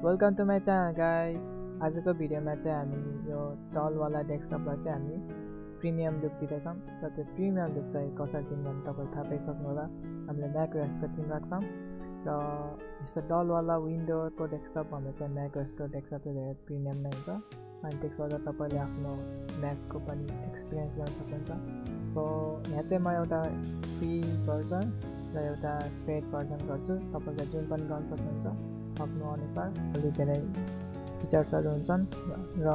Welcome to my channel guys. आजको भिडियोमा चाहिँ हामी यो डलवाला डेस्कटपलाई चाहिँ हामी प्रिमियम लुक दिँदैछौँ र त्यो प्रिमियम लुक चाहिँ कसरी दिने भने तपाईले थाहा पाइसक्नु होला। हामीले म्याकओएसको थीम राख्छौँ र यस्तो डलवाला विन्डोको डेस्कटप भन्दा चाहिँ म्याकओएसको डेस्कटप चाहिँ धेरै प्रिमियम नै हुन्छ अनि त्यसबाट तपाईले आफ्नो म्याकको पनि एक्सपिरियन्स गर्न सक्नुहुन्छ। सो यहाँ चाहिँ म एउटा फ्री भर्जन र एउटा पेड भर्जन गर्छु। तपाईले जुन पनि गर्न सक्नुहुन्छ आफ्नो अनुसार। अलि धेरै फिचर्सहरू हुन्छन् र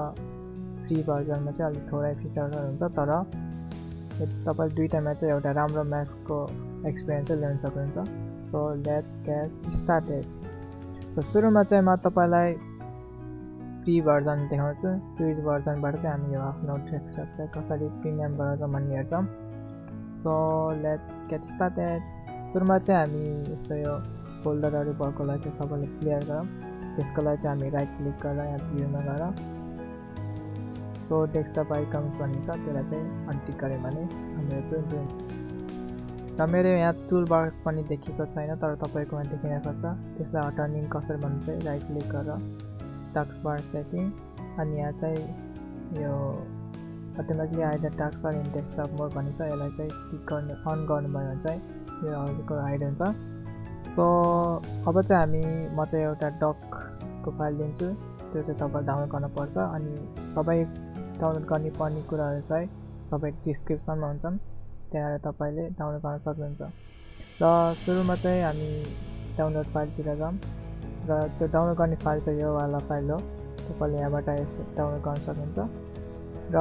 फ्री भर्जनमा चाहिँ अलिक थोरै फिचर्सहरू हुन्छ, तर तपाईले दुईटामा चाहिँ एउटा राम्रो म्याकको एक्सपिरियन्स चाहिँ ल्याउन सक्नुहुन्छ। So let's get started. So सुरुमा चाहिँ म तपाईलाई फ्री भर्जन देखाउँछु। फ्री भर्जनबाट चाहिँ हामी यो आफ्नो डेस्कटपलाई कसरी प्रिमियम बनाउँछौँ भन्ने हेर्छौँ। So let's get started. सुरुमा चाहिँ हामी यस्तो यो फोल्डरहरू भएकोलाई चाहिँ सबैले क्लियर गरौँ। त्यसको लागि चाहिँ हामी राइट क्लिक गरेर यहाँ भ्यूमा गएर सो डेस्कटप आइकन्स भन्ने छ त्यसलाई चाहिँ अनटिक गऱ्यो भने हाम्रो प्रिन्ट र मेरो यहाँ टुल बक्स पनि देखेको छैन, तर तपाईँकोमा देखिन सक्छ। त्यसलाई हटाउने कसरी भन्नु चाहिँ राइट क्लिक गरेर टास्क बार सेटिङ अनि यहाँ चाहिँ यो automatically hide the task in desktop mode भन्ने छ, यसलाई चाहिँ क्लिक गर्ने अन गर्नुभयो भने चाहिँ यो हजुरको हाइड हुन्छ। सो अब चाहिँ म चाहिँ एउटा डकको फाइल लिन्छु। त्यो चाहिँ तपाईँ डाउनलोड गर्नुपर्छ अनि सबै डाउनलोड गर्ने पर्ने कुराहरू चाहिँ सबै डिस्क्रिप्सनमा हुन्छन्, त्यहाँ तपाईँले डाउनलोड गर्न सक्नुहुन्छ। र सुरुमा चाहिँ हामी डाउनलोड फाइलतिर जाऊँ र त्यो डाउनलोड गर्ने फाइल चाहिँ यो वाला फाइल हो। तपाईँले यहाँबाट यस्तो डाउनलोड गर्न सक्नुहुन्छ। र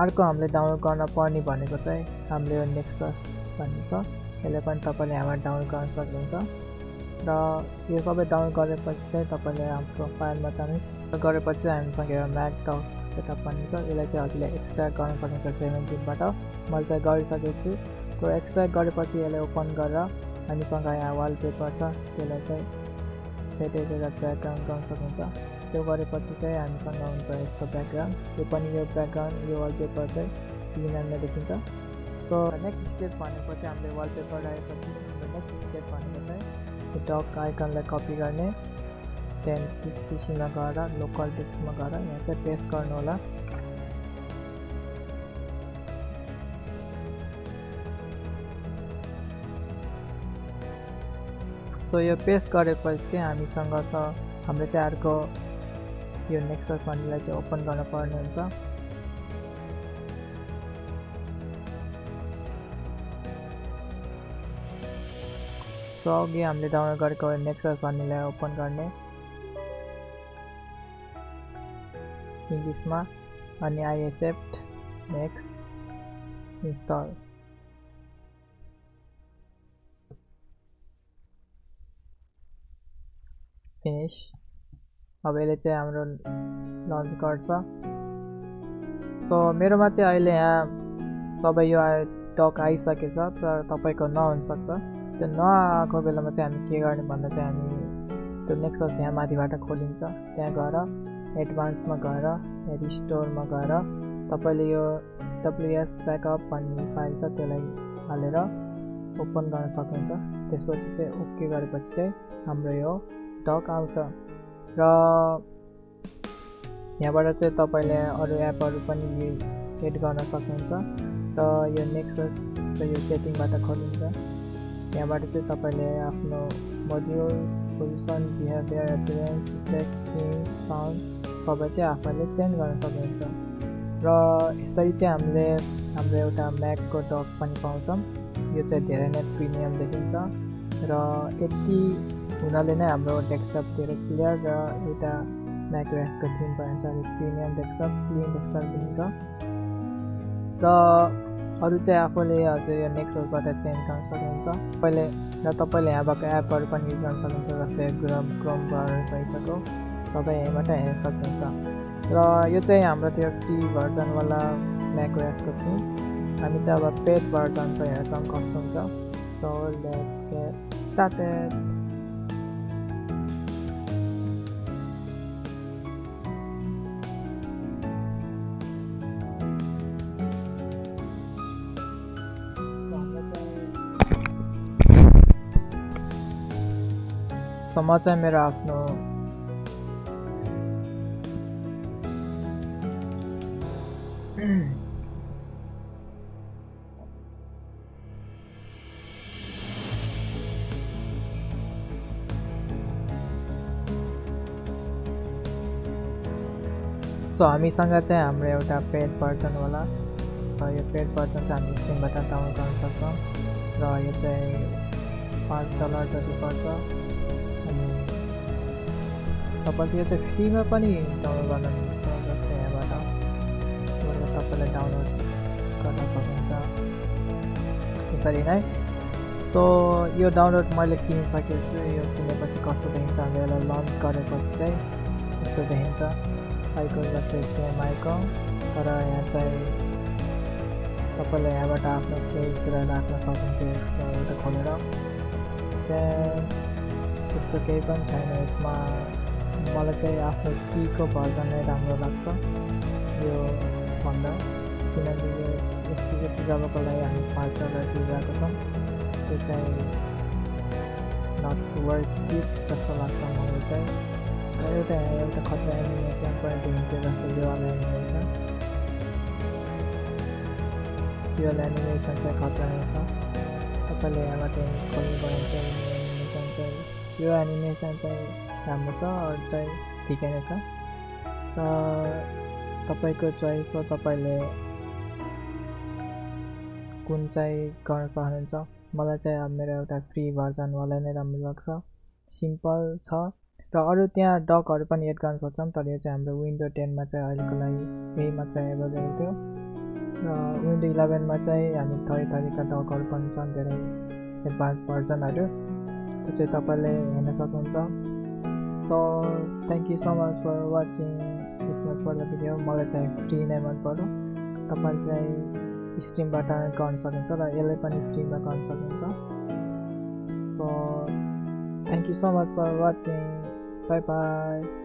अर्को हामीले डाउनलोड गर्न पर्ने भनेको चाहिँ हामीले यो नेक्सस भन्ने छ, यसले पनि तपाईँले यहाँबाट डाउनलोड गर्न सक्नुहुन्छ। र यो सबै डाउनलोड गरेपछि चाहिँ तपाईँले हाम्रो फाइलमा जानुहोस्। गरेपछि हामीसँग यो म्याक डक सेटअप भन्ने छ, यसलाई चाहिँ हजुरले एक्सट्र्याक्ट गर्न सक्नुहुन्छ 17बाट। मैले चाहिँ गरिसकेको छु। त्यो एक्सट्र्याक्ट गरेपछि यसलाई ओपन गरेर हामीसँग यहाँ वालपेपर छ, त्यसलाई चाहिँ सेटेज र ब्याकग्राउन्ड गर्न सक्नुहुन्छ। त्यो गरेपछि चाहिँ हामीसँग हुन्छ यस्तो ब्याकग्राउन्ड। यो पनि यो ब्याकग्राउन्ड यो वालपेपर चाहिँ क्लिनरमा देखिन्छ। सो नेक्स्ट स्टेप भनेको चाहिँ हामीले वालपेपर आएपछि नेक्स्ट स्टेप भनेको चाहिँ यो डक आइकनलाई कपी गर्ने, त्यहाँदेखि पिसीमा गएर लोकल टेक्स्टमा गएर यहाँ चाहिँ पेस्ट गर्नु होला। सो यो पेस्ट गरेपछि चाहिँ हामीसँग छ हाम्रो चाहिँ अर्को यो नेक्सस भन्नेलाई चाहिँ ओपन गर्न पर्ने हुन्छ। सो अघि हामीले डाउनलोड गरेको नेक्सस भन्नेलाई ओपन गर्ने इङ्ग्लिसमा अनि I accept next install. Finish. अब यसले चाहिँ हाम्रो लन्च गर्छ। सो मेरोमा चाहिँ अहिले यहाँ सबै यो डक आइसकेको छ, तर तपाईँको नहुनसक्छ। त्यो नआएको बेलामा चाहिँ हामी के गर्ने भन्दा चाहिँ हामी त्यो नेक्सस यहाँ माथिबाट खोलिन्छ, त्यहाँ गएर एडभान्समा गएर रिस्टोरमा गएर तपाईँले यो WS ब्याकअप भन्ने फाइल छ त्यसलाई हालेर ओपन गर्न सक्नुहुन्छ। त्यसपछि चाहिँ ओके गरेपछि चाहिँ हाम्रो यो डक आउँछ र यहाँबाट चाहिँ तपाईँले अरू एपहरू पनि एड गर्न सक्नुहुन्छ। र यो नेक्सस र यो सेटिङबाट खोलिन्छ। यहाँबाट चाहिँ तपाईँले आफ्नो module position behaviour appearance aspect theme sound सबै चाहिँ आफैले चेन्ज गर्न सक्नुहुन्छ। र यसरी चाहिँ हामीले हाम्रो एउटा म्याकको डक पनि पाउँछौँ। यो चाहिँ धेरै नै प्रिमियम देखिन्छ र यति हुनाले नै हाम्रो डेस्कटप धेरै क्लियर र एउटा म्याकओएसको थीम पनि छ। प्रिमियम डेस्कटप क्लिन डेस्कटप देखिन्छ र अरू चाहिँ आफूले हजुर यो नेक्ससबाट चेन्ज गर्न सक्नुहुन्छ। तपाईँले यहाँ भएको एपहरू पनि युज गर्न सक्नुहुन्छ, जस्तै क्रोम ब्राउजर भइसक्यो, सबै यहीँबाट हेर्न सक्नुहुन्छ। र यो चाहिँ हाम्रो त्यो फ्री भर्जनवाला म्याकओएसको थिम। हामी चाहिँ अब पेड भर्जनको हेर्छौँ कस्तो हुन्छ। So let's get started. So म चाहिँ मेरो आफ्नो सो हामीसँग चाहिँ हाम्रो एउटा पेड भर्जन होला र यो पेड भर्जन चाहिँ हामी स्ट्रिमबाट डाउनलोड गर्न सक्छौँ र यो चाहिँ $5 जति पर्छ अनि तपाईँले यो चाहिँ फ्रीमा पनि डाउनलोड गर्न मिल्छ जस्तै यहाँबाट तपाईँले डाउनलोड गर्न सक्नुहुन्छ यसरी नै सो यो डाउनलोड मैले किनिसकेको छु यो किनेपछि कस्तो देखिन्छ हामीले यसलाई लन्च गरेपछि चाहिँ यस्तो देखिन्छ आइको जस्तै सेम आइको तर यहाँ चाहिँ तपाईँले यहाँबाट आफ्नो केही कुरा राख्न सक्नुहुन्छ यसको एउटा खोलेर त्यहाँ त्यस्तो केही पनि छैन यसमा मलाई चाहिँ आफ्नो कीको भर्जन नै राम्रो लाग्छ यो भन्दा किनकि यो यस्तो चाहिँ जबको लागि हामी $5 तिरिरहेको छौँ त्यो चाहिँ नट वर्थ इट जस्तो लाग्छ मलाई चाहिँ एउटा खतरा एनिमेसन पनि देखिन्छ जस्तो यो वाला एनिमेसन चाहिँ खतरा नै छ तपाईँले यहाँबाट खोल्नु भयो चाहिँ यो एनिमेसन चाहिँ राम्रो छ अरू चाहिँ ठिकै नै छ र तपाईँको चोइस हो तपाईँले कुन चाहिँ गर्न सक्नुहुन्छ मलाई चाहिँ अब मेरो एउटा फ्री भर्जनवाला नै राम्रो लाग्छ सिम्पल छ र अरू त्यहाँ डकहरू पनि एड गर्न सक्छौँ तर यो चाहिँ हाम्रो विन्डो 10 मा चाहिँ अहिलेको लागि यही मात्र एभाइलेबल थियो र विन्डो 11 मा चाहिँ हामी थरीका डकहरू पनि छन् धेरै एडभान्स भर्जनहरू त्यो चाहिँ तपाईँले हेर्न सक्नुहुन्छ so thank you so much for watching this much for the video मलाई चाहिँ फ्री नै मन पर्यो तपाईँले चाहिँ स्ट्रिमबाट गर्न सक्नुहुन्छ र यसलाई पनि फ्रीमा गर्न सक्नुहुन्छ so thank you so much for watching Bye bye.